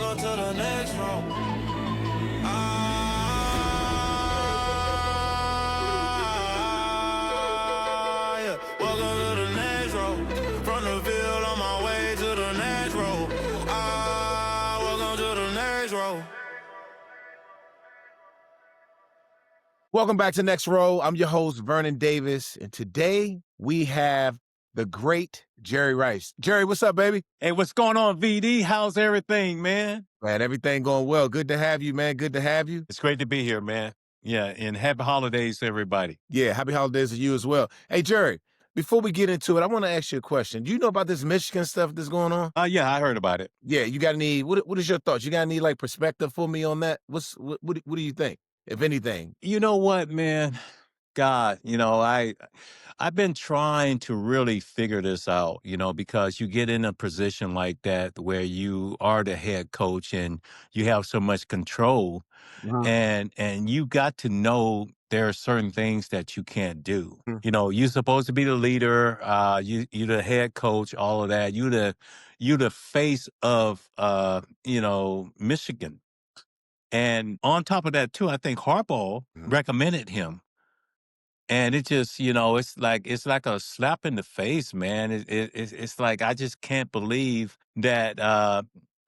Welcome to the next row. Yeah. Welcome to the next row. From the field on my way to the next row. Welcome to the next row. Welcome back to Next Row. I'm your host, Vernon Davis, and today we have the great Jerry Rice. Jerry, what's up, baby? Hey, what's going on, VD? How's everything, man? Man, everything going well. Good to have you, man. Good to have you. It's great to be here, man. Yeah, and happy holidays to everybody. Yeah, happy holidays to you as well. Hey, Jerry, before we get into it, I want to ask you a question. Do you know about this Michigan stuff that's going on? Yeah, I heard about it. Yeah, you got any, what is your thoughts? You got any, like, perspective for me on that? What do you think, if anything? You know what, man? God, I've been trying to really figure this out, because you get in a position like that where you are the head coach and you have so much control, and you got to know there are certain things that you can't do. You're supposed to be the leader, you're the head coach, all of that. You're the face of Michigan. And on top of that, too, I think Harbaugh recommended him. And it just, it's like a slap in the face, man. It's like I just can't believe that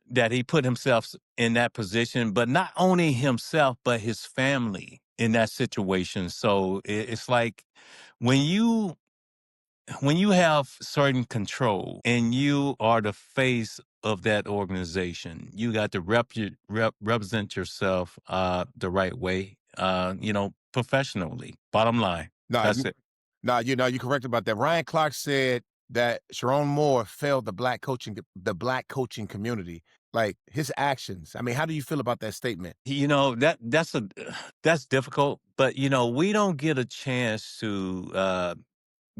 that he put himself in that position, but not only himself, but his family in that situation. So it's like when you have certain control and you are the face of that organization, you got to represent yourself the right way, professionally. Bottom line. That's it. You're correct about that. Ryan Clark said that Sharon Moore failed the black coaching community. Like, his actions. I mean, how do you feel about that statement? That's difficult, but we don't get a chance to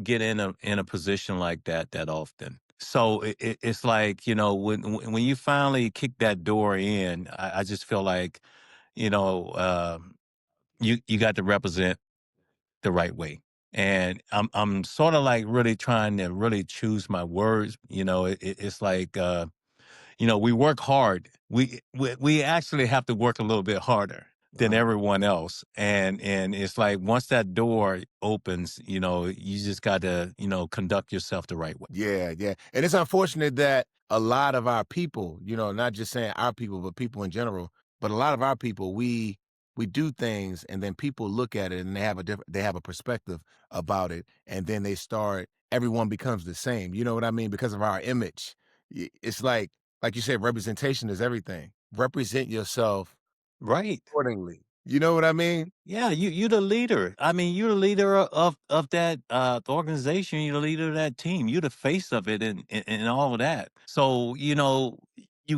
get in a position like that often. So it's like, when you finally kick that door in, I just feel like, you got to represent the right way. And I'm sort of like really trying to really choose my words. It's like, we work hard. We actually have to work a little bit harder than everyone else. And it's like, once that door opens, you just got to, conduct yourself the right way. Yeah. And it's unfortunate that a lot of our people, not just saying our people, but people in general, but a lot of our people, we do things and then people look at it and they have a perspective about it. And then everyone becomes the same. You know what I mean? Because of our image. It's like you said, representation is everything. Represent yourself right accordingly. You know what I mean? Yeah, you're the leader. I mean, you're the leader of that organization. You're the leader of that team. You're the face of it and all of that. So, you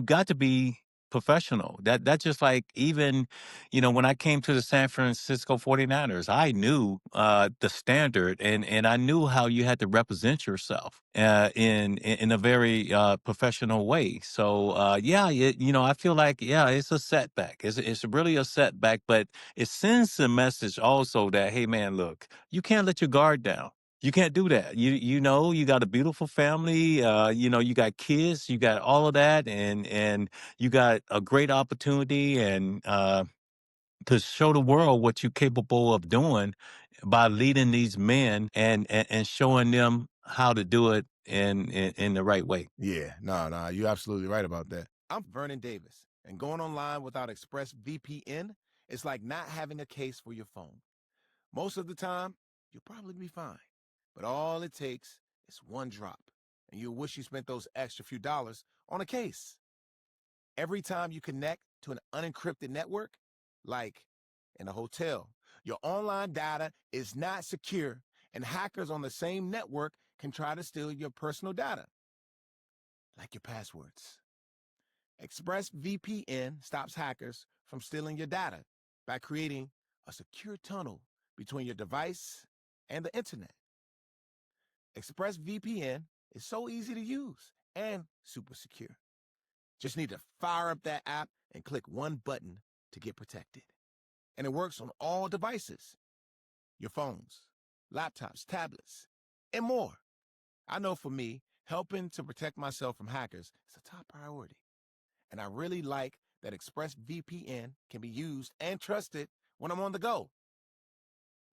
got to be professional. That's just like, even, when I came to the San Francisco 49ers, I knew the standard and I knew how you had to represent yourself in a very professional way. So I feel like, it's a setback. It's really a setback, but it sends a message also that, hey man, look, you can't let your guard down. You can't do that. You got a beautiful family, you got kids, you got all of that, and you got a great opportunity and to show the world what you're capable of doing by leading these men and showing them how to do it in the right way. Yeah, no, you're absolutely right about that. I'm Vernon Davis, and going online without ExpressVPN is like not having a case for your phone. Most of the time, you'll probably be fine. But all it takes is one drop, and you'll wish you spent those extra few dollars on a case. Every time you connect to an unencrypted network, like in a hotel, your online data is not secure, and hackers on the same network can try to steal your personal data, like your passwords. ExpressVPN stops hackers from stealing your data by creating a secure tunnel between your device and the internet. ExpressVPN is so easy to use and super secure. Just need to fire up that app and click one button to get protected. And it works on all devices, your phones, laptops, tablets, and more. I know for me, helping to protect myself from hackers is a top priority. And I really like that ExpressVPN can be used and trusted when I'm on the go,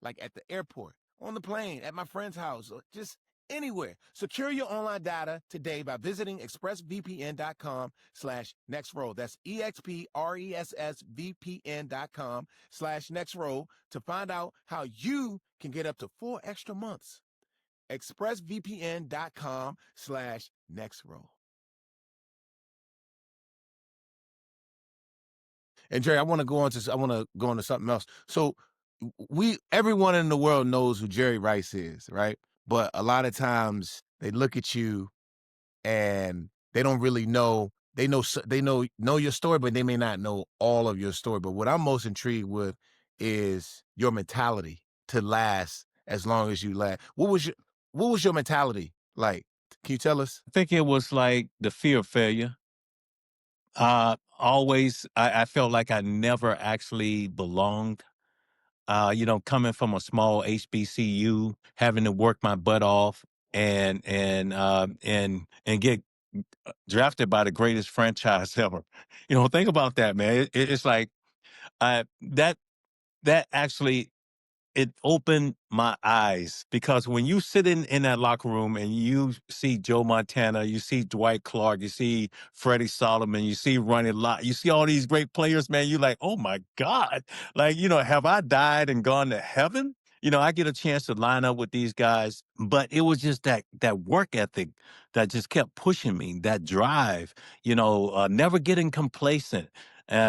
like at the airport, on the plane, at my friend's house, or just anywhere. Secure your online data today by visiting expressvpn.com/nextrow. That's expressvpn.com/nextrow to find out how you can get up to 4 extra months. expressvpn.com/nextrow. And Jerry, I want to go on to something else. So everyone in the world knows who Jerry Rice is, right? But a lot of times they look at you and they don't really know. They know your story, but they may not know all of your story. But what I'm most intrigued with is your mentality to last as long as you last. What was your mentality like? Can you tell us? I think it was like the fear of failure. Always, I felt like I never actually belonged. Coming from a small HBCU, having to work my butt off and get drafted by the greatest franchise ever. Think about that, man. It's like I that actually it opened my eyes because when you sit in that locker room and you see Joe Montana, you see Dwight Clark, you see Freddie Solomon, you see Ronnie Lott, you see all these great players, man, you're like, oh my God. Like, have I died and gone to heaven? I get a chance to line up with these guys, but it was just that work ethic that just kept pushing me, that drive, never getting complacent.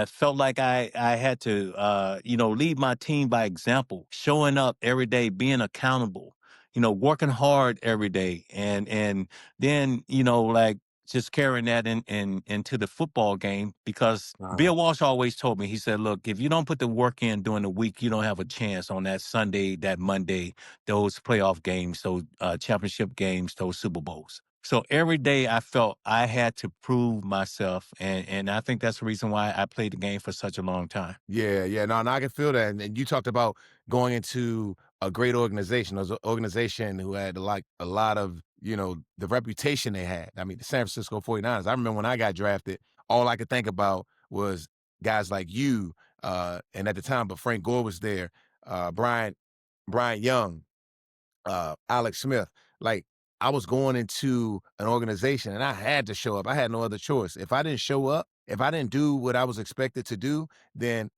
Felt like I had to, lead my team by example, showing up every day, being accountable, working hard every day. And then, like just carrying that into the football game because Bill Walsh always told me, he said, look, if you don't put the work in during the week, you don't have a chance on that Sunday, that Monday, those playoff games, those championship games, those Super Bowls. So every day I felt I had to prove myself. And I think that's the reason why I played the game for such a long time. Yeah. No, I can feel that. And you talked about going into a great organization. It was an organization who had a lot of, the reputation they had. I mean, the San Francisco 49ers. I remember when I got drafted, all I could think about was guys like you, and at the time, but Frank Gore was there, Brian Young, Alex Smith. Like, I was going into an organization and I had to show up. I had no other choice. If I didn't show up, if I didn't do what I was expected to do, then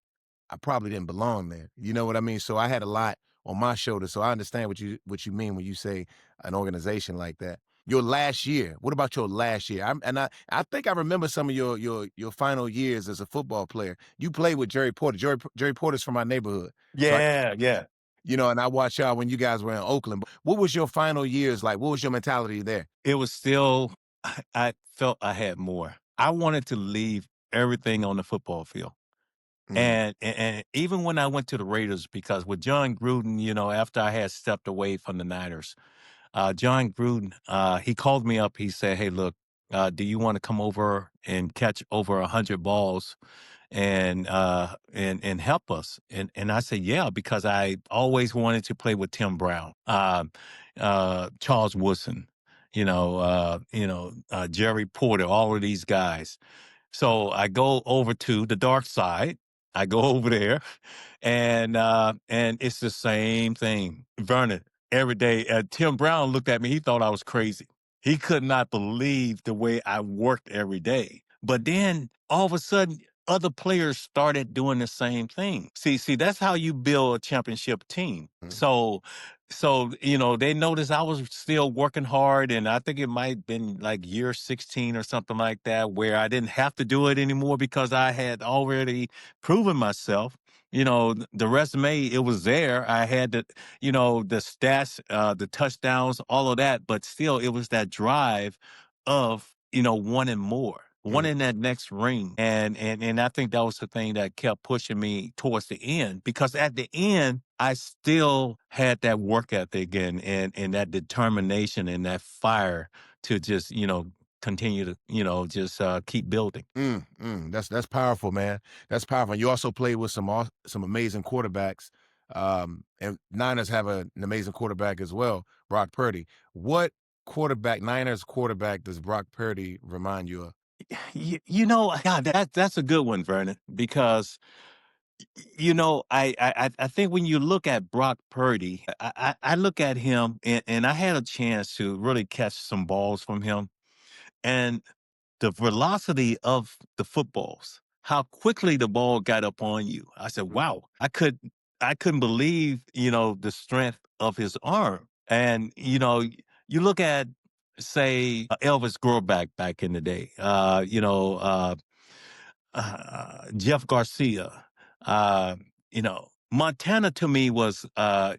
I probably didn't belong there. You know what I mean? So I had a lot on my shoulders. So I understand what you mean when you say an organization like that. Your last year. What about your last year? I think I remember some of your final years as a football player. You played with Jerry Porter. Jerry Porter's from my neighborhood. So Yeah. and I watched y'all when you guys were in Oakland. But what was your final years like? What was your mentality there? It was still, I felt I had more. I wanted to leave everything on the football field. And even when I went to the Raiders, because with John Gruden, after I had stepped away from the Niners, John Gruden, he called me up. He said, hey, look, do you want to come over and catch over 100 balls and help us? And I said, yeah, because I always wanted to play with Tim Brown, Charles Woodson, Jerry Porter, all of these guys. So I go over to the dark side. I go over there, and it's the same thing. Vernon, every day. Tim Brown looked at me. He thought I was crazy. He could not believe the way I worked every day. But then all of a sudden, other players started doing the same thing. See, that's how you build a championship team. So, they noticed I was still working hard, and I think it might have been like year 16 or something like that, where I didn't have to do it anymore because I had already proven myself. The resume, it was there. I had the stats, the touchdowns, all of that, but still it was that drive of, wanting more, wanting that next ring. And I think that was the thing that kept pushing me towards the end, because at the end, I still had that work ethic and that determination and that fire to just, continue to, just keep building. That's powerful, man. That's powerful. You also played with some amazing quarterbacks, and Niners have an amazing quarterback as well, Brock Purdy. What Niners quarterback does Brock Purdy remind you of? God, that's a good one, Vernon, because I think when you look at Brock Purdy, I look at him, and I had a chance to really catch some balls from him, and the velocity of the footballs, how quickly the ball got up on you. I said, wow, I couldn't believe, the strength of his arm. And, you look at, say, Elvis Grbac back in the day, Jeff Garcia, Montana to me was,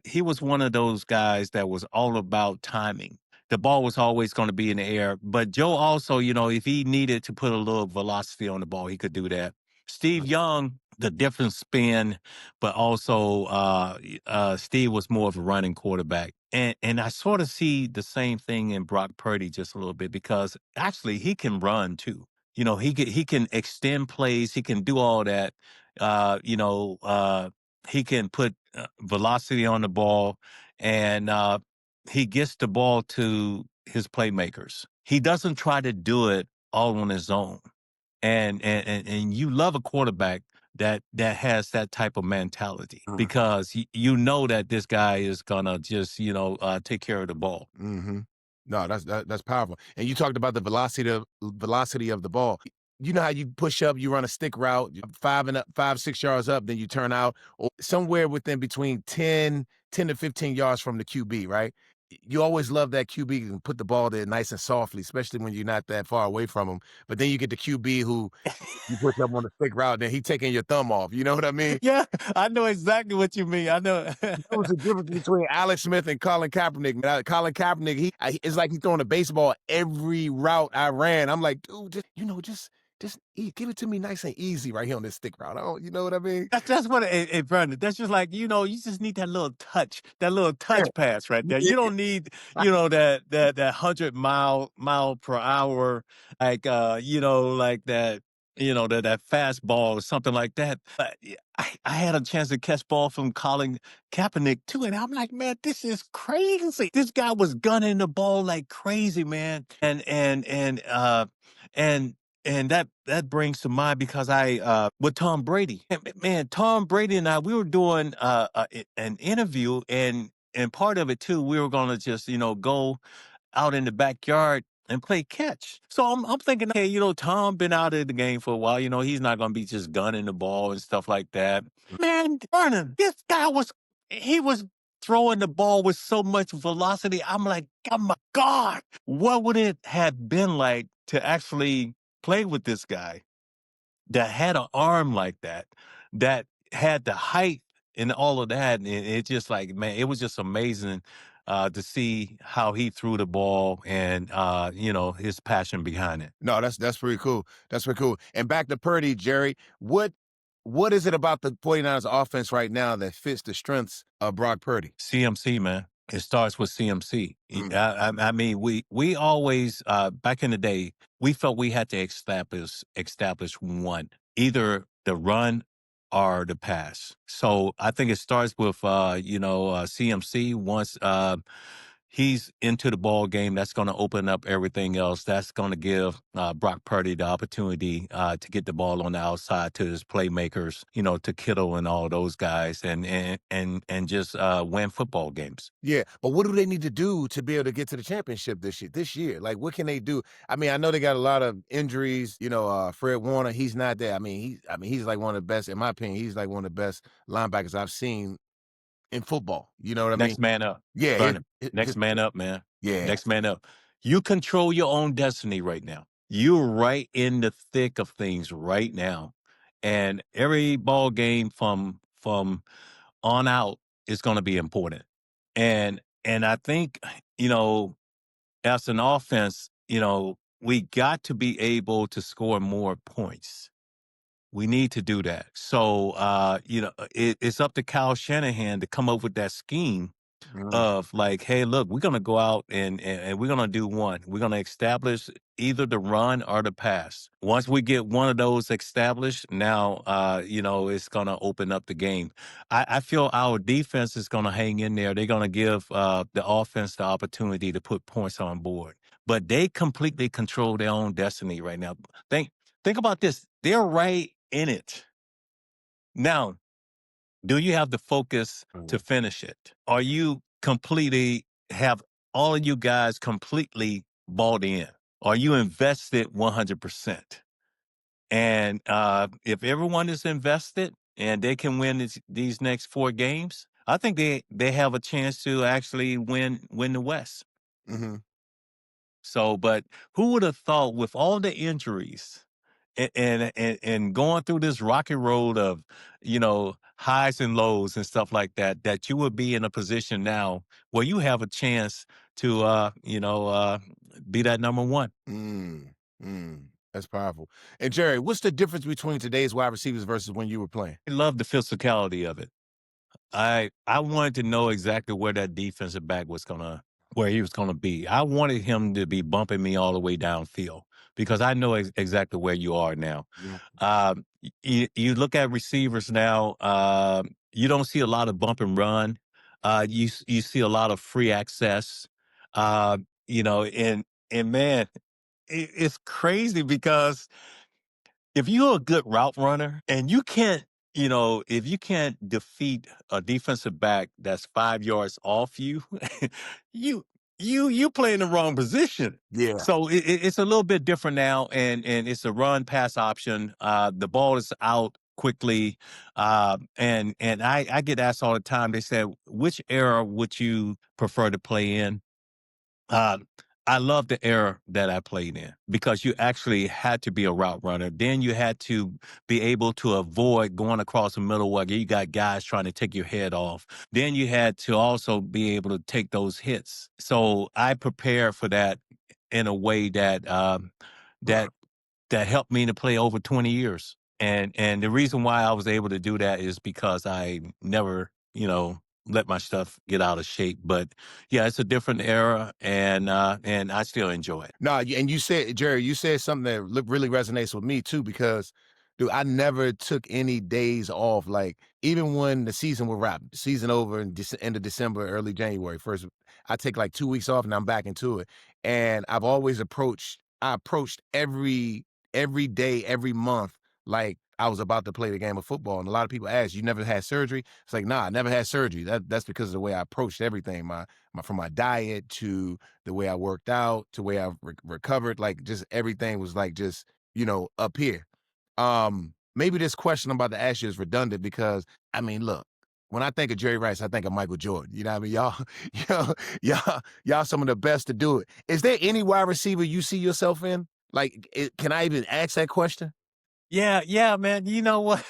he was one of those guys that was all about timing. The ball was always going to be in the air. But Joe also, if he needed to put a little velocity on the ball, he could do that. Steve Young, the different spin, but also Steve was more of a running quarterback. And I sort of see the same thing in Brock Purdy just a little bit, because actually he can run too. He can extend plays. He can do all that. He can put velocity on the ball, and he gets the ball to his playmakers. He doesn't try to do it all on his own. And you love a quarterback that has that type of mentality, because you know that this guy is gonna just take care of the ball. Mm-hmm. No, that's powerful. And you talked about the velocity of the ball. You know how you push up, you run a stick route, 5, 6 yards up, then you turn out, or somewhere within between 10 to 15 yards from the QB, right? You always love that QB can put the ball there nice and softly, especially when you're not that far away from him. But then you get the QB who you push up on the stick route, then he taking your thumb off. You know what I mean? Yeah, I know exactly what you mean. I know. That was the difference between Alex Smith and Colin Kaepernick. Man, Colin Kaepernick, it's like he's throwing a baseball every route I ran. I'm like, dude, just give it to me nice and easy right here on this stick route. You know what I mean? That's what Brandon. That's just like, you just need that little touch pass right there. You don't need, that 100 mile per hour, like like that, that fastball or something like that. But I had a chance to catch ball from Colin Kaepernick too, and I'm like, man, this is crazy. This guy was gunning the ball like crazy, man, and and that brings to mind, because I with Tom Brady, man, Tom Brady and I, we were doing an interview, and part of it too, we were gonna just go out in the backyard and play catch. So I'm thinking, okay, Tom been out of the game for a while. He's not gonna be just gunning the ball and stuff like that. Man, Vernon, this guy he was throwing the ball with so much velocity. I'm like, oh my God, what would it have been like to actually play with this guy that had an arm like that had the height and all of that? And it just like, man, it was just amazing to see how he threw the ball, and his passion behind it. No, that's pretty cool. That's pretty cool. And back to Purdy, Jerry, what is it about the 49ers offense right now that fits the strengths of Brock Purdy? CMC, man. It starts with CMC. I mean, we always back in the day, we felt we had to establish one, either the run or the pass. So I think it starts with CMC. Once he's into the ball game, that's going to open up everything else. That's going to give Brock Purdy the opportunity to get the ball on the outside to his playmakers, to Kittle and all those guys, and just win football games. Yeah, but what do they need to do to be able to get to the championship this year? Like, what can they do? I mean, I know they got a lot of injuries. Fred Warner, he's not there. I mean, he's like one of the best, in my opinion. He's like one of the best linebackers I've seen in football. You know what I mean? Next man up. Yeah, Vernon. Next man up, man. yeah. Next man up. You control your own destiny right now. You're right in the thick of things right now. And every ball game from on out is going to be important. And I think, as an offense, we got to be able to score more points. We need to do that. So, it's up to Kyle Shanahan to come up with that scheme of like, hey, look, we're going to go out and we're going to do one. We're going to establish either the run or the pass. Once we get one of those established, now, it's going to open up the game. I feel our defense is going to hang in there. They're going to give the offense the opportunity to put points on board. but they completely control their own destiny right now. Think about this. They're right in it. Now, do you have the focus to finish it? Are you completely have all of you guys completely bought in? Are you invested 100%? And if everyone is invested and they can win these next 4 games, I think they have a chance to actually win the West. Mm-hmm. So, but who would have thought with all the injuries and going through this rocky road of, highs and lows and stuff like that, that you would be in a position now where you have a chance to, be that number one. That's powerful. And Jerry, what's the difference between today's wide receivers versus when you were playing? I love the physicality of it. I wanted to know exactly where that defensive back where he was gonna be. I wanted him to be bumping me all the way downfield because I know exactly where you are now. You look at receivers now. You don't see a lot of bump and run. You see a lot of free access. And man, it's crazy because if you're a good route runner and you can't, if you can't defeat a defensive back that's 5 yards off you, you play in the wrong position. Yeah. So it's a little bit different now, and it's a run pass option. The ball is out quickly, and I get asked all the time. They said, which era would you prefer to play in? I love the era that I played in because you actually had to be a route runner. Then you had to be able to avoid going across the middle where you got guys trying to take your head off. Then you had to also be able to take those hits. So I prepared for that in a way that that helped me to play over 20 years. And the reason why I was able to do that is because I never, let my stuff get out of shape. But yeah, it's a different era, and I still enjoy it. No, and you said, Jerry, you said something that really resonates with me too, because dude, I never took any days off. Like even when the season would wrap, season over in end of December, early January, first, I take like 2 weeks off and I'm back into it. And I've always approached every day, every month, like I was about to play the game of football. And a lot of people ask, you never had surgery? It's like, nah, I never had surgery. That's because of the way I approached everything. From my diet to the way I worked out to the way I recovered, like just everything was like just, up here. Maybe this question I'm about to ask you is redundant because, I mean, look, when I think of Jerry Rice, I think of Michael Jordan. You know what I mean? Y'all some of the best to do it. Is there any wide receiver you see yourself in? Like, can I even ask that question? Yeah, man. You know what?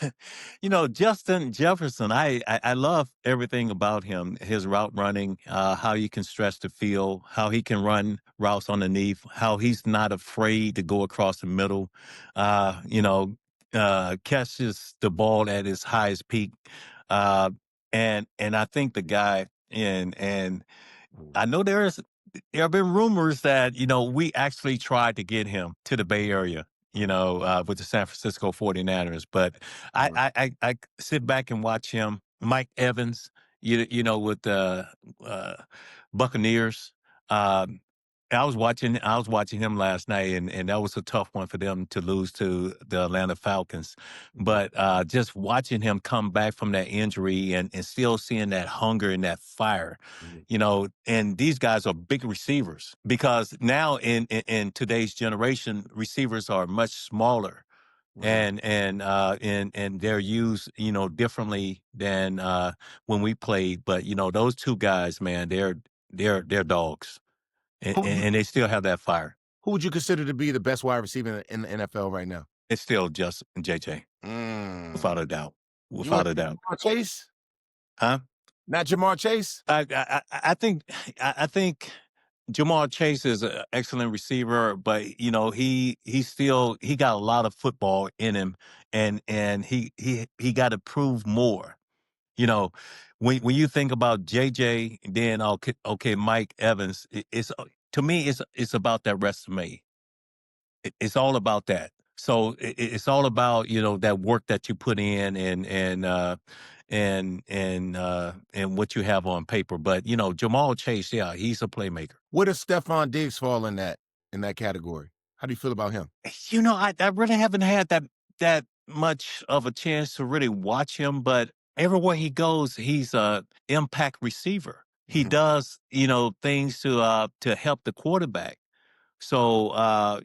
Justin Jefferson, I love everything about him. His route running, how he can stretch the field, how he can run routes underneath, how he's not afraid to go across the middle, catches the ball at his highest peak. And I think the guy, and I know there have been rumors that, we actually tried to get him to the Bay Area, with the San Francisco 49ers. But I sit back and watch him, Mike Evans, with the Buccaneers. I was watching him last night, and that was a tough one for them to lose to the Atlanta Falcons. But just watching him come back from that injury and still seeing that hunger and that fire, and these guys are big receivers because now in today's generation, receivers are much smaller. And they're used, differently than when we played. But those two guys, man, they're dogs. And they still have that fire. Who would you consider to be the best wide receiver in the NFL right now? It's still just JJ, without a doubt. Without a doubt. Jamar Chase? Huh? Not Jamar Chase? I think Jamar Chase is an excellent receiver, but he got a lot of football in him, and he got to prove more. When you think about JJ, then okay, Mike Evans, it's to me, it's about that resume. It's all about that. So it's all about that work that you put in and what you have on paper. But Jamal Chase, yeah, he's a playmaker. Where does Stephon Diggs fall in that? in that category. How do you feel about him? I really haven't had that much of a chance to really watch him, but everywhere he goes, he's a impact receiver. He Mhm. does, things to help the quarterback. So I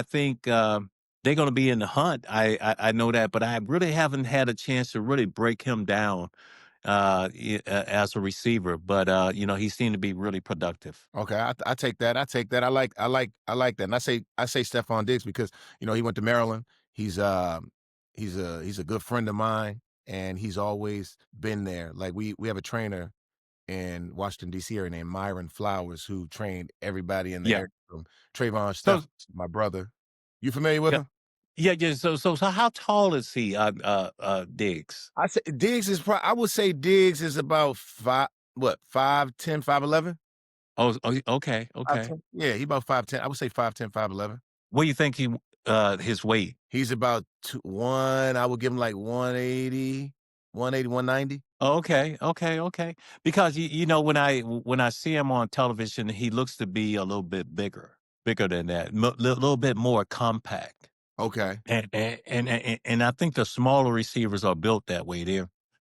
think they're going to be in the hunt. I know that, but I really haven't had a chance to really break him down as a receiver. But he seemed to be really productive. Okay, I take that. I take that. I like that. And I say Stephon Diggs because he went to Maryland. He's a good friend of mine, and he's always been there. Like we have a trainer in Washington D.C. area named Myron Flowers who trained everybody in the Yeah. area from Trayvon So Steph, my brother. You familiar with yeah, him? yeah. So how tall is he? Diggs. I say Diggs is. I would say Diggs is about 5'10", 5'11". Oh, okay, okay. 5'10". Yeah, he about 5'10". I would say 5'10", 5'11". What do you think his weight? He's about one. I would give him like 180, 180, 190. Oh, okay. Because when I see him on television, he looks to be a little bit bigger than that, little bit more compact. Okay. And I think the smaller receivers are built that way.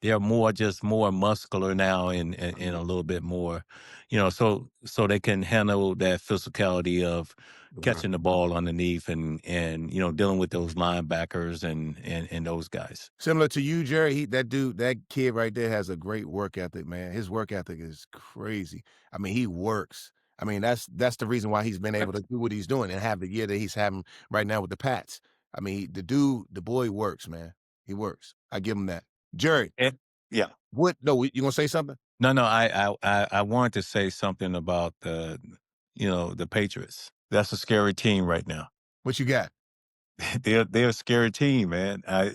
They're more muscular now and a little bit more, so they can handle that physicality of Right. catching the ball underneath and dealing with those linebackers and those guys. Similar to you, Jerry, that kid right there has a great work ethic, man. His work ethic is crazy. I mean, he works. I mean, that's the reason why he's been able to do what he's doing and have the year that he's having right now with the Pats. I mean, the boy works, man. He works. I give him that. Jerry, And yeah. what? No, you gonna say something? No. I wanted to say something about the Patriots. That's a scary team right now. What you got? They're a scary team, man. I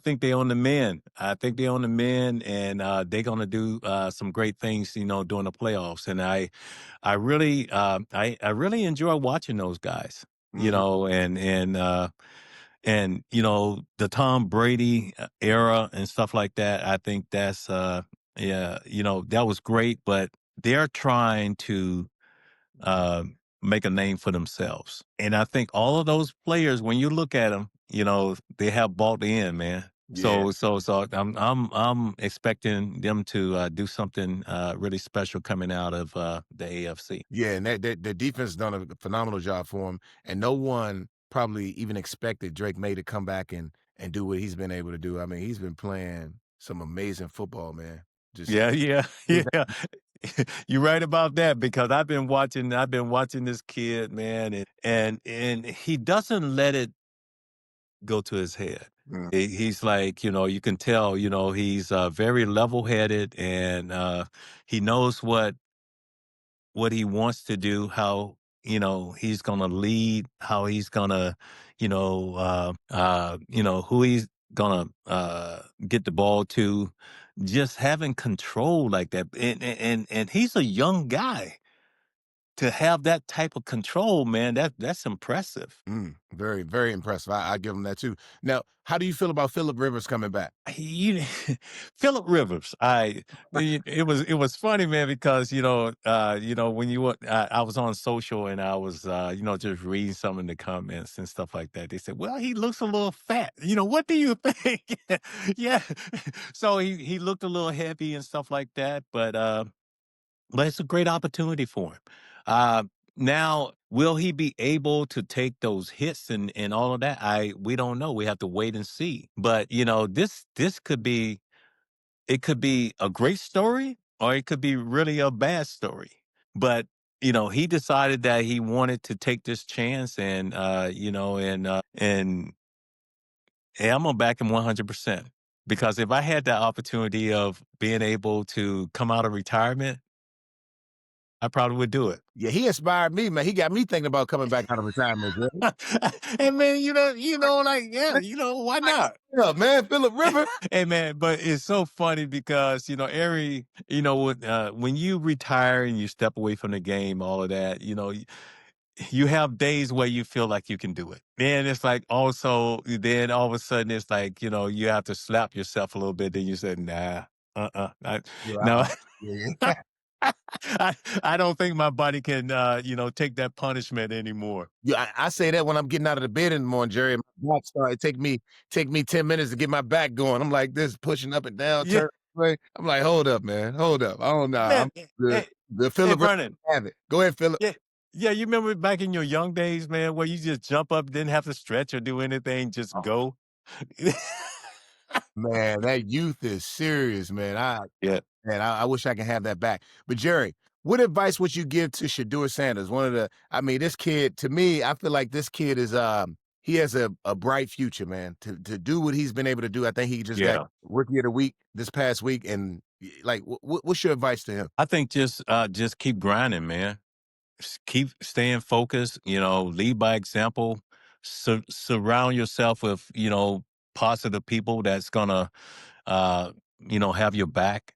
think they own the men. I think they own the men, and they're gonna do some great things, during the playoffs. And I really enjoy watching those guys. Mhm. And the Tom Brady era and stuff like that. I think that's yeah, that was great, but they're trying to uh, make a name for themselves. And I think all of those players, when you look at them, they have bought in, man. Yeah. So I'm expecting them to do something really special coming out of the AFC. Yeah, and the defense has done a phenomenal job for him, and no one probably even expected Drake May to come back and do what he's been able to do. I mean, he's been playing some amazing football, man. Just Yeah. he's You're right about that because I've been watching this kid, man, and he doesn't let it go to his head. mm, He's like, you can tell, he's very level-headed and he knows what he wants to do, how he's gonna lead, how he's gonna, who he's gonna get the ball to, just having control like that. And he's a young guy to have that type of control, man. That's impressive. very, very impressive. I give him that too. Now, how do you feel about Phillip Rivers coming back? You, Philip Rivers. It was funny, man, because when I was on social and I was just reading some of the comments and stuff like that. They said, "Well, he looks a little fat." What do you think? Yeah, so he looked a little heavy and stuff like that, but it's a great opportunity for him. Uh, Now, will he be able to take those hits and all of that? We don't know. We have to wait and see. But this could be a great story, or it could be really a bad story. But he decided that he wanted to take this chance, and I'm gonna back him 100%. Because if I had that opportunity of being able to come out of retirement, I probably would do it. Yeah, he inspired me, man. He got me thinking about coming back out of retirement, Jerry. And man, like, yeah, why not? Yeah, man, Phillip Rivers. Hey man, but it's so funny because when you retire and you step away from the game, all of that, you have days where you feel like you can do it. Then it's like also, then all of a sudden it's like you have to slap yourself a little bit. Then you say, nah, Yeah, no. yeah, yeah. I don't think my body can, take that punishment anymore. Yeah, I say that when I'm getting out of the bed in the morning, Jerry, and my back start take me 10 minutes to get my back going. I'm like this, pushing up and down, Yeah, turn way. I'm like, "Hold up, man. Hold up. I don't know. I'm man. the Hey, the hey, Philip Vernon. have it. Go ahead, Philip." Yeah, yeah. You remember back in your young days, man, where you just jump up, didn't have to stretch or do anything, just go. Man, that youth is serious, man. Yeah, I wish I could have that back. But Jerry, what advice would you give to Shador Sanders? I mean, this kid, to me, I feel like this kid is he has a bright future, man. To do what he's been able to do. I think he just got yeah. rookie of the week this past week. And like, what's your advice to him? I think just keep grinding, man. Keep staying focused. Lead by example. Surround yourself with positive people that's gonna have your back.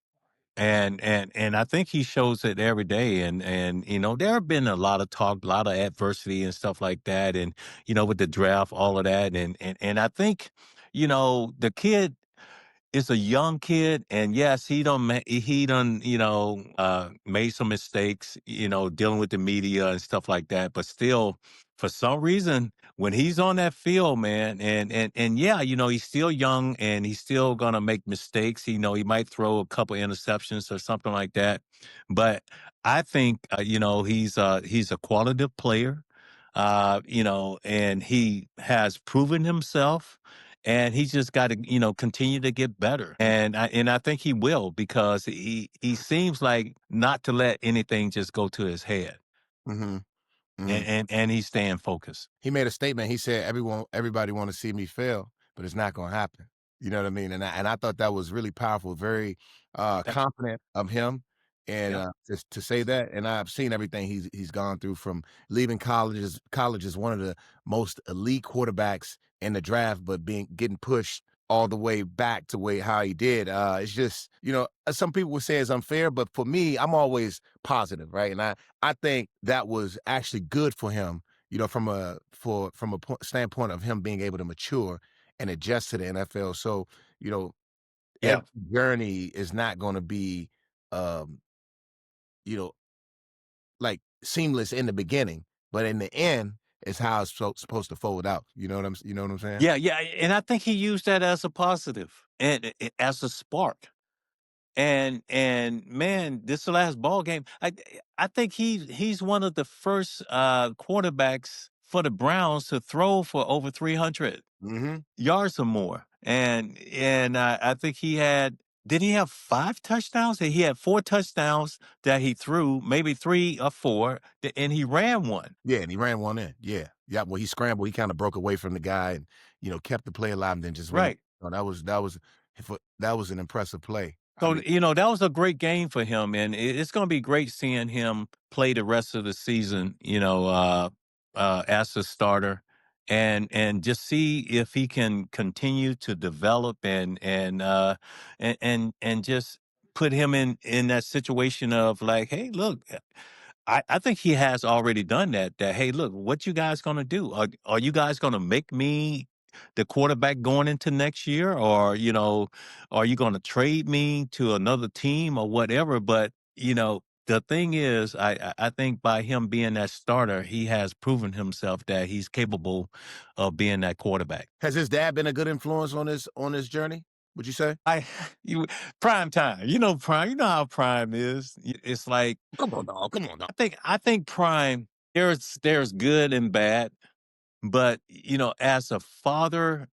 And I think he shows it every day. And there have been a lot of talk, a lot of adversity and stuff like that. And with the draft, all of that. And I think the kid is a young kid, and yes, he done made some mistakes, dealing with the media and stuff like that. But still, for some reason, when he's on that field, man, and yeah, he's still young and he's still gonna make mistakes. He might throw a couple interceptions or something like that. But I think he's a qualitative player, and he has proven himself, and he's just got to continue to get better. And I think he will, because he seems like not to let anything just go to his head, Mm-hmm. Mm-hmm. and he's staying focused. He made a statement. He said, everybody want to see me fail, but it's not going to happen. You know what I mean? And I thought that was really powerful, very That, confident of him, and yeah, just to say that. And I've seen everything he's gone through, from leaving colleges. College is one of the most elite quarterbacks in the draft, but getting pushed all the way back to how he did. It's just, some people would say it's unfair, but for me, I'm always positive, right? And I think that was actually good for him, from standpoint of him being able to mature and adjust to the NFL. So, you know, yeah, every journey is not going to be, um, you know, like seamless in the beginning, but in the end, it's how it's supposed to fold out. You know what I'm saying? yeah, yeah. And I think he used that as a positive, and as a spark. And man, this last ball game, I think he's one of the first quarterbacks for the Browns to throw for over 300 Mm-hmm. yards or more. And I think did he have 5 touchdowns? He had 4 touchdowns that he threw, maybe 3 or 4, and he ran one. Yeah, and he ran one in. Yeah, yeah. Well, he scrambled. He kind of broke away from the guy, and kept the play alive, and then just ran. Right. Oh, that was an impressive play. I So, mean, that was a great game for him, and it's going to be great seeing him play the rest of the season, as a starter, and just see if he can continue to develop, and just put him in that situation of like, hey, look, I think he has already done that. That, hey, look, what you guys gonna do? Are you guys gonna make me the quarterback going into next year, or are you gonna trade me to another team or whatever? But the thing is, I think by him being that starter, he has proven himself that he's capable of being that quarterback. has his dad been a good influence on his journey? Would you say? I you Prime time, prime. You know how prime is. It's like, Come on, dog. Come on, dog. I think prime. There's good and bad. But, as a father,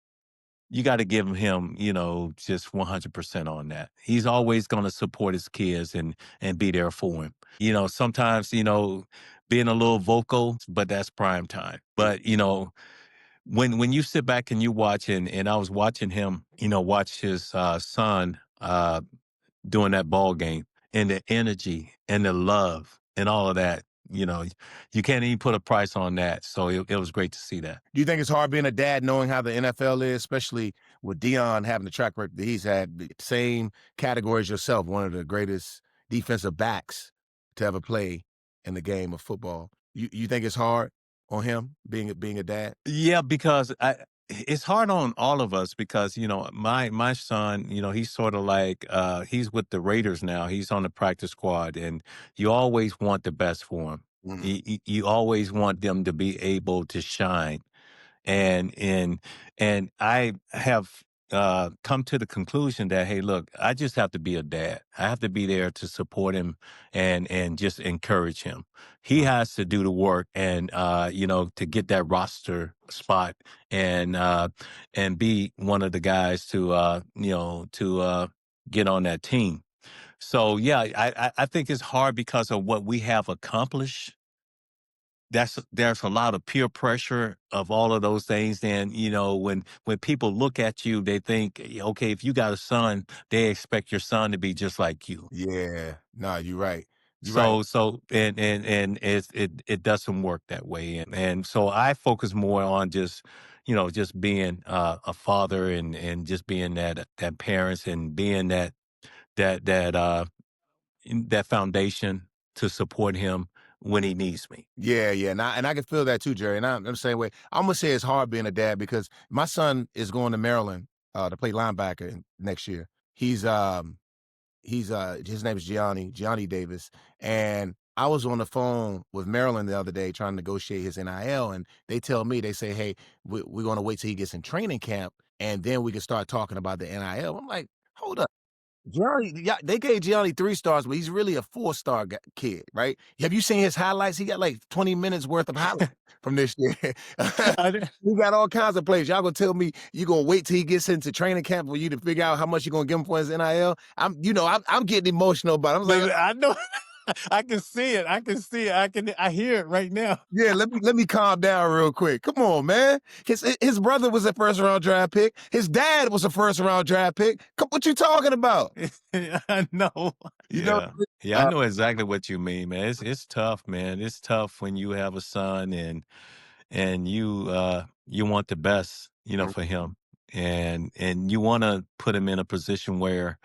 you got to give him, just 100% on that. He's always going to support his kids and be there for him. Sometimes, being a little vocal, but that's prime time. But, when you sit back and you watch, and I was watching him, watch his son doing that ball game, and the energy and the love and all of that, you know, you can't even put a price on that. So it was great to see that. Do you think it's hard being a dad knowing how the NFL is, especially with Dion having the track record that he's had, the same category as yourself, one of the greatest defensive backs to ever play in the game of football? You think it's hard on him being a dad? Yeah, because it's hard on all of us because my son, he's sort of like he's with the Raiders now. He's on the practice squad, and you always want the best for him. Mhm. You always want them to be able to shine. And I have come to the conclusion that, hey, look, I just have to be a dad. I have to be there to support him and just encourage him. He has to do the work and to get that roster spot and be one of the guys to get on that team. So yeah, I think it's hard because of what we have accomplished. There's a lot of peer pressure of all of those things. And when people look at you, they think, okay, if you got a son, they expect your son to be just like you. Yeah. No, you're right. You're right. So it doesn't work that way. And so I focus more on just being a father and just being that parents and being that that uh that foundation to support him when he needs me. Yeah, yeah, and I can feel that too, Jerry. And I'm the same way. I'm gonna say it's hard being a dad because my son is going to Maryland to play linebacker next year. He's his name is Gianni Davis, and I was on the phone with Maryland the other day trying to negotiate his NIL, and they say, hey, we're gonna wait till he gets in training camp, and then we can start talking about the NIL. I'm like, hold up. Gianni, yeah, they gave Gianni 3 stars, but he's really a 4-star kid, right? Have you seen his highlights? He got like 20 minutes worth of highlights from this year. He got all kinds of plays. Y'all gonna tell me you gonna wait till he gets into training camp for you to figure out how much you're gonna give him for his NIL? I'm getting emotional about it. I was like, I know. I can see it. I hear it right now. yeah, let me calm down real quick. Come on, man. His brother was a first round draft pick. His dad was a first round draft pick. What you talking about? I know. You know, Yeah, I know exactly what you mean, man. It's tough, man. It's tough when you have a son and you want the best, for him. And you want to put him in a position where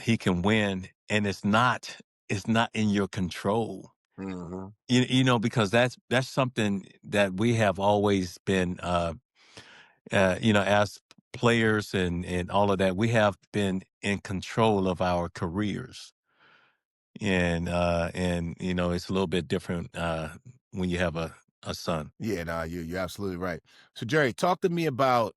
he can win, and it's not in your control. mm-hmm. Because that's something that we have always been as players and all of that, we have been in control of our careers. And it's a little bit different when you have a son. Yeah, no, you're absolutely right. So Jerry, talk to me about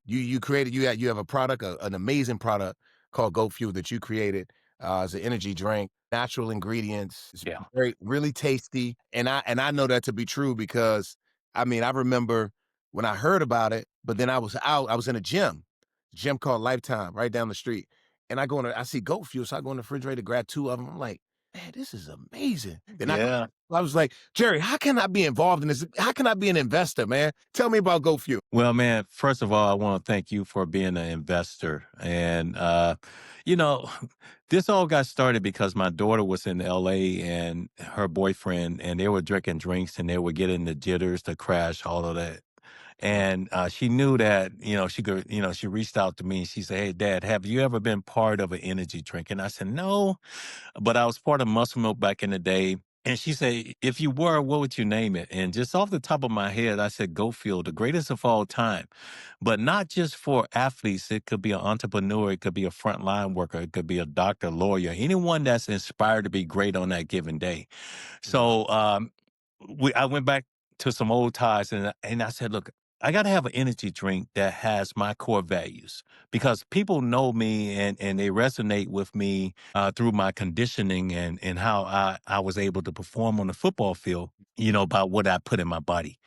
you created you have a product, an amazing product called Go Fuel that you created as an energy drink, natural ingredients. It's Yeah. very really tasty. And I know that to be true because I mean I remember when I heard about it, but then I was in a gym called Lifetime right down the street. And I see Go Fuel, so I go in the refrigerator, grab 2 of them. I'm like, man, this is amazing. Then Yeah. I was like, Jerry, how can I be involved in this? How can I be an investor, man? Tell me about Go Fuel. Well, man, first of all, I want to thank you for being an investor. And, you know, this all got started because my daughter was in LA and her boyfriend, and they were drinking drinks and they were getting the jitters, the crash, all of that. And she knew that, she could, she reached out to me and she said, hey, Dad, have you ever been part of an energy drink? And I said, no, but I was part of Muscle Milk back in the day. And she said, if you were, what would you name it? And just off the top of my head, I said, Go Fuel, the greatest of all time. But not just for athletes. It could be an entrepreneur. It could be a frontline worker. It could be a doctor, lawyer, anyone that's inspired to be great on that given day. So I went back to some old ties and I said, look, I got to have an energy drink that has my core values because people know me and they resonate with me through my conditioning and how I was able to perform on the football field, about what I put in my body.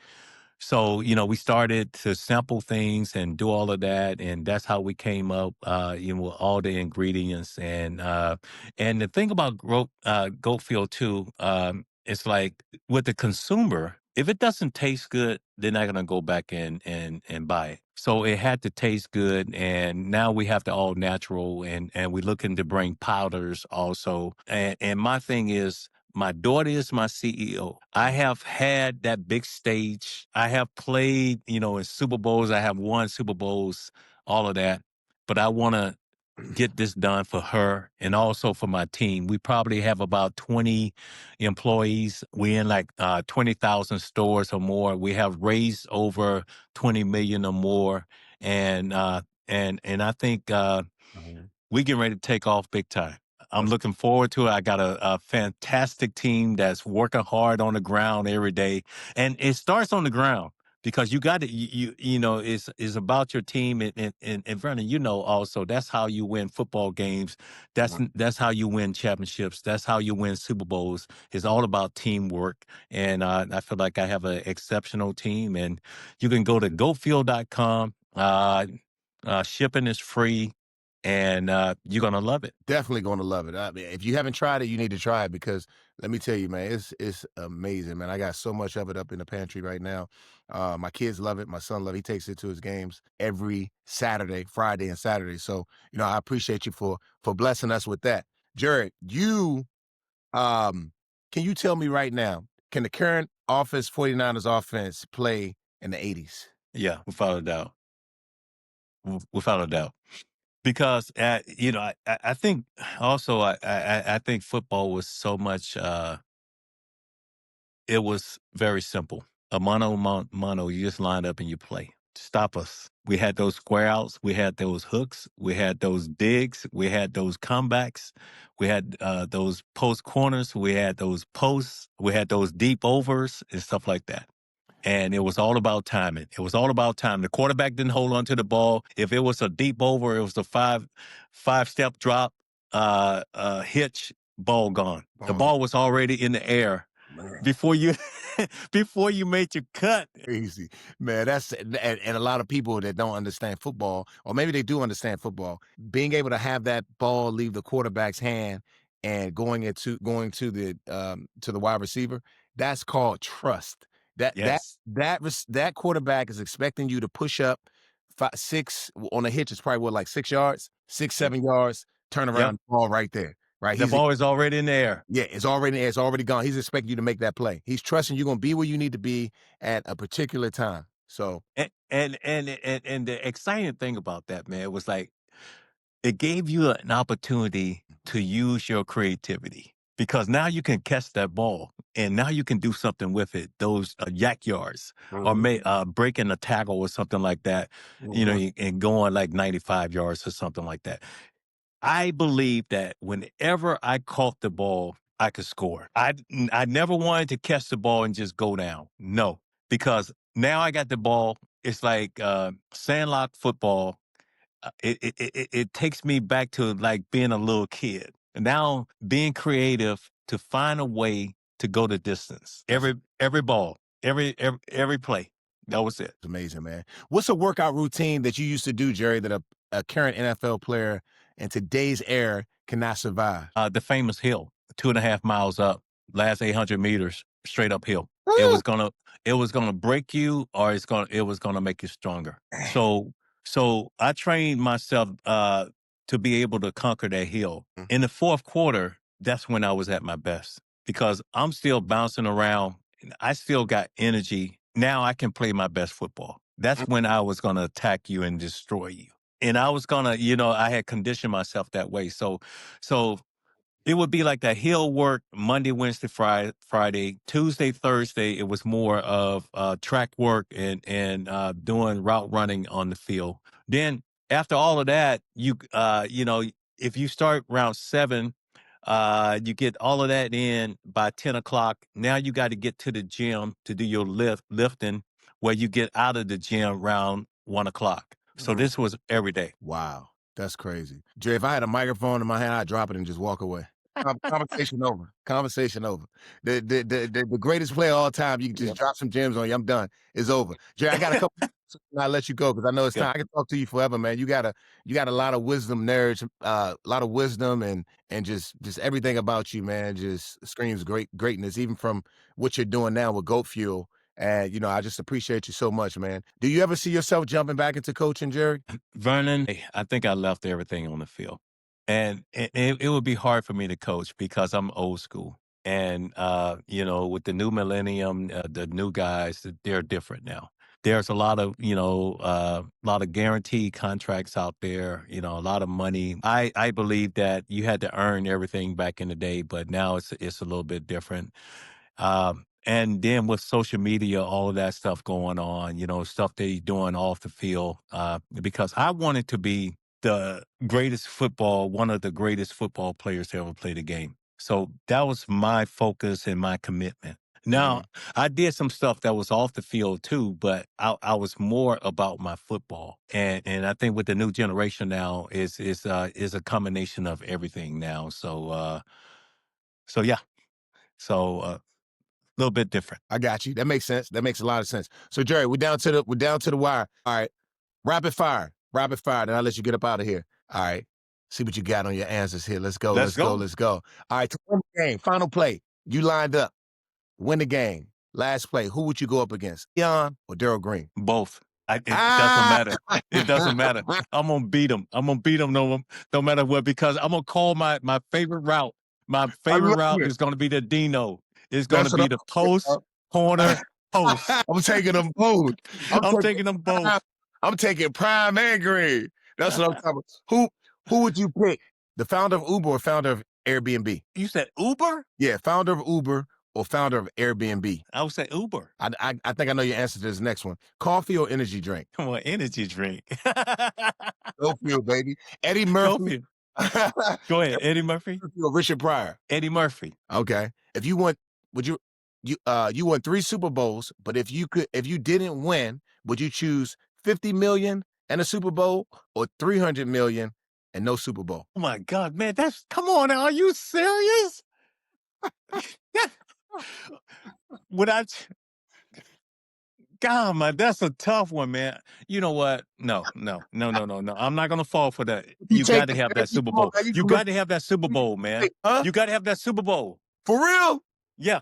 So, we started to sample things and do all of that. And that's how we came up, with all the ingredients. And the thing about Goat Fuel too, it's like with the consumer, if it doesn't taste good, they're not going to go back and buy it. So it had to taste good. And now we have the all natural and we're looking to bring powders also. And my thing is, my daughter is my CEO. I have had that big stage. I have played, in Super Bowls. I have won Super Bowls, all of that. But I want to get this done for her and also for my team. We probably have about 20 employees. We're in like 20,000 stores or more. We have raised over 20 million or more. And I think we getting ready to take off big time. I'm looking forward to it. I got a fantastic team that's working hard on the ground every day. And it starts on the ground because you got to, you know, it's about your team. And Vernon, you know, also that's how you win football games. That's how you win championships. That's how you win Super Bowls. It's all about teamwork. And I feel like I have an exceptional team. And you can go to gofield.com. Shipping is free. And you're gonna love it. Definitely going to love it. I mean, if you haven't tried it, you need to try it because let me tell you, man, it's amazing, man. I got so much of it up in the pantry right now. My kids love it. My son love it. He takes it to his games every Saturday, Friday, and Saturday. So, you know, I appreciate you for blessing us with that. Jared, you can you tell me right now, can the current 49ers offense play in the 80s? Yeah, without a doubt. Without a doubt. Because you know, I think also I think football was so much. It was very simple. A mono. You just line up and you play. Stop us. We had those square outs. We had those hooks. We had those digs. We had those comebacks. We had those post corners. We had those posts. We had those deep overs and stuff like that. And it was all about timing. It was all about time. The quarterback didn't hold on to the ball. If it was a deep over, it was a five-step drop, hitch, ball gone. The ball was already in the air before you before you made your cut. Crazy, man. That's and a lot of people that don't understand football, or maybe they do understand football, being able to have that ball leave the quarterback's hand and going to the wide receiver, that's called trust. Yes. That quarterback is expecting you to push up 6 on a hitch. It's probably what, like 6 yards, 7 yards, turn around, ball right there. Right, The ball is already in the air. yeah, it's already gone. He's expecting you to make that play. He's trusting you're gonna be where you need to be at a particular time. So And the exciting thing about that, man, was like it gave you an opportunity to use your creativity because now you can catch that ball and now you can do something with it. Those yak yards or breaking a tackle or something like that, you know, and going like 95 yards or something like that. I believe that whenever I caught the ball, I could score. I never wanted to catch the ball and just go down. No, because now I got the ball. It's like sandlot football. It takes me back to like being a little kid. And now being creative to find a way to go the distance. Every ball, every play. That was it. it's amazing, man. What's a workout routine that you used to do, Jerry, that a current NFL player in today's era cannot survive? The famous hill, 2.5 miles up, last 800 meters, straight uphill. It was gonna break you, or it was gonna make you stronger. So I trained myself to be able to conquer that hill. In the fourth quarter, that's when I was at my best because I'm still bouncing around. I still got energy. Now I can play my best football. That's when I was gonna attack you and destroy you. And I was gonna, you know, I had conditioned myself that way. So it would be like that hill work Monday, Wednesday, Friday, Tuesday, Thursday. It was more of track work and doing route running on the field. Then after all of that, you know, if you start around 7, you get all of that in by 10 o'clock. Now you got to get to the gym to do your lifting, where you get out of the gym around 1 o'clock. So this was every day. Wow, that's crazy. Jerry, if I had a microphone in my hand, I'd drop it and just walk away. Conversation over. Conversation over. The greatest player of all time. You can just drop some gems on you. I'm done. It's over. Jerry, I got a couple. I'll let you go because I know it's time. I can talk to you forever, man. You got a lot of wisdom, nerds, a lot of wisdom, and just everything about you, man, just screams greatness. Even from what you're doing now with Goat Fuel. And, you know, I just appreciate you so much, man. Do you ever see yourself jumping back into coaching, Jerry? Vernon, I think I left everything on the field. And it would be hard for me to coach because I'm old school. And, you know, with the new millennium, the new guys, they're different now. there's a lot of, a lot of guaranteed contracts out there, a lot of money. I believe that you had to earn everything back in the day, but now it's a little bit different. And then with social media, all of that stuff going on, stuff they're doing off the field, because I wanted to be one of the greatest football players to ever play the game. So that was my focus and my commitment. Now, I did some stuff that was off the field too, but I was more about my football. And I think with the new generation now is a combination of everything now. So yeah. So a little bit different. I got you. That makes sense. That makes a lot of sense. So Jerry, we're down to the wire. All right. Rapid fire. Then I'll let you get up out of here. All right. See what you got on your answers here. Let's go. Let's go. All right. To win the game. Final play. You lined up. Win the game. Last play. Who would you go up against? Leon or Darryl Green? Both. It doesn't matter. It doesn't matter. I'm going to beat them. No matter what, because I'm going to call my favorite route. My favorite route is going to be the Dino. It's going to be the post, corner, post. I'm taking them both. I'm taking them both. I'm taking Prime and Green. That's what I'm talking about. Who would you pick? The founder of Uber or founder of Airbnb? You said Uber? Yeah, founder of Uber or founder of Airbnb? I would say Uber. I think I know your answer to this next one. Coffee or energy drink? Come on, energy drink. Go Field, baby. Eddie Murphy. Go ahead, Eddie Murphy. Or Richard Pryor? Eddie Murphy. Okay. If you won, you won 3 Super Bowls, but if you didn't win, would you choose $50 million and a Super Bowl or $300 million and no Super Bowl? Oh my God, man, come on now. Are you serious? God, man, that's a tough one, man. You know what? No. I'm not going to fall for that. You got to have that Super Bowl. You got to have that Super Bowl, man. Huh? You got to have that Super Bowl. For real? Yeah.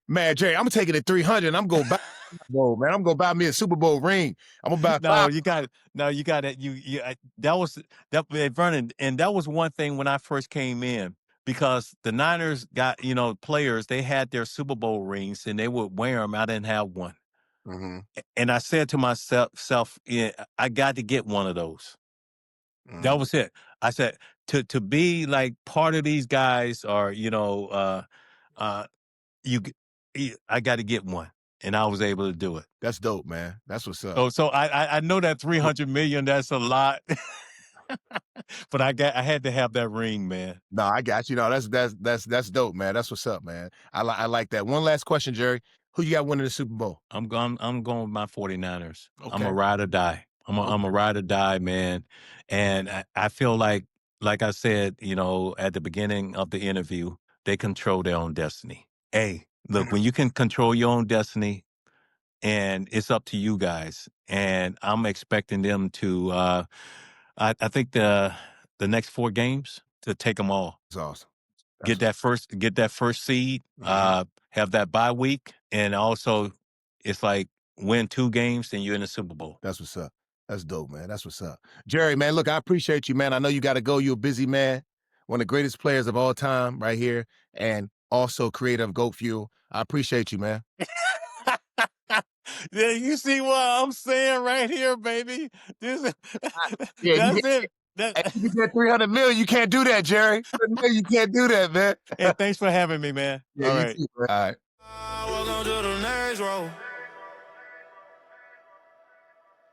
Man, Jerry, I'm taking it 300 and I'm going to buy Super Bowl, man. I'm going to buy me a Super Bowl ring. I'm going to buy 5. You got it. That Vernon, and that was one thing when I first came in, because the Niners got, players, they had their Super Bowl rings and they would wear them. I didn't have one. Mm-hmm. And I said to myself, yeah, I got to get one of those. Mm-hmm. That was it. I said, to be like part of these guys, or, I got to get one. And I was able to do it. That's dope, man. That's what's up. So I know that $300 million, that's a lot. But I had to have that ring, man. No, I got you. No, that's dope, man. That's what's up, man. I like that. One last question, Jerry. Who you got winning the Super Bowl? I'm going with my 49ers. Okay. I'm a ride or die. I'm a ride or die, man. And I feel like I said, at the beginning of the interview, they control their own destiny. Hey, look, when you can control your own destiny, and it's up to you guys, and I'm expecting them to, I think the next 4 games, to take them all. That's awesome. Get that first seed, have that bye week, and also it's like win 2 games, then you're in the Super Bowl. That's what's up. That's dope, man. That's what's up. Jerry, man, look, I appreciate you, man. I know you got to go. You're a busy man. One of the greatest players of all time right here, and also creator of Goat Fuel. I appreciate you, man. Yeah, you see what I'm saying right here, baby? That's it. You get $300 million, you can't do that, Jerry. You can't do that, man. Hey, thanks for having me, man. Yeah, all right. Too, man. All right. Welcome to the next row.